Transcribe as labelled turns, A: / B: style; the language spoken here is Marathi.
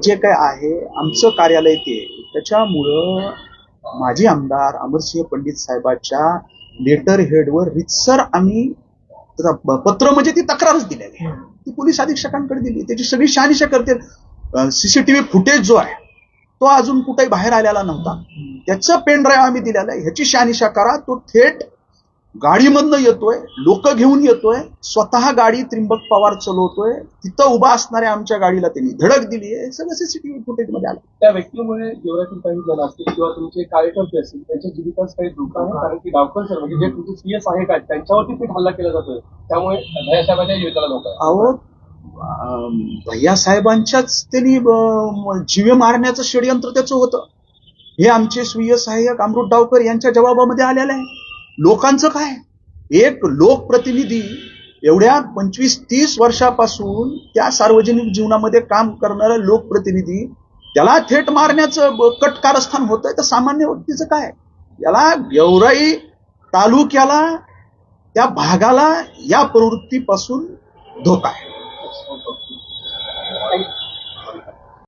A: जे काय आहे आमचं कार्यालय ते त्याच्यामुळं माजी आमदार अमरसिंह पंडित साहेबांच्या लेटर हेडवर रितसर आम्ही पत्र म्हणजे ती तक्रारच दिलेली आहे. ती पोलीस अधीक्षकांकडे दिली. त्याची सगळी शहानिशा करते. सीसीटीव्ही फुटेज जो आहे तो अजून कुठेही बाहेर आलेला नव्हता. त्याचं पेन ड्राईव्ह आम्ही दिलेला आहे. ह्याची शहानिशा करा. तो थेट गाडीमधनं येतोय, लोक घेऊन येतोय, स्वतः गाडी त्रिंबक पवार चालवतोय, तिथं उभा असणाऱ्या आमच्या गाडीला त्यांनी धडक दिली आहे. सगळं सीसीटीव्ही फुटेज मध्ये आलं.
B: त्या व्यक्तीमुळे गेवरातील काही जण असतील किंवा तुमचे कार्यकर्ते असतील त्यांच्या जीवितास काही धोका आहे, कारण की डावकर सर म्हणजे जे तुमचे सीएस आहे काय त्यांच्यावरती थेट हल्ला केला जातोय, त्यामुळे भैयासाहेबांच्या जीविताला धोका आहे.
A: अहो भैया साहेबांच्याच त्यांनी जीवे मारण्याचं षडयंत्र त्याचं होतं. हे आमचे स्वीय सहाय्यक अमृत डावकर यांच्या जबाबामध्ये आलेलं आहे. लोकांचं काय, एक लोकप्रतिनिधी एवढ्या 25-30 वर्षापासून त्या सार्वजनिक जीवनामध्ये काम करणारा लोकप्रतिनिधी त्याला थेट मारण्याचं कटकारस्थान होतंय तर सामान्य व्यक्तीचं काय. याला गेवराई तालुक्याला त्या भागाला या प्रवृत्तीपासून धोका आहे.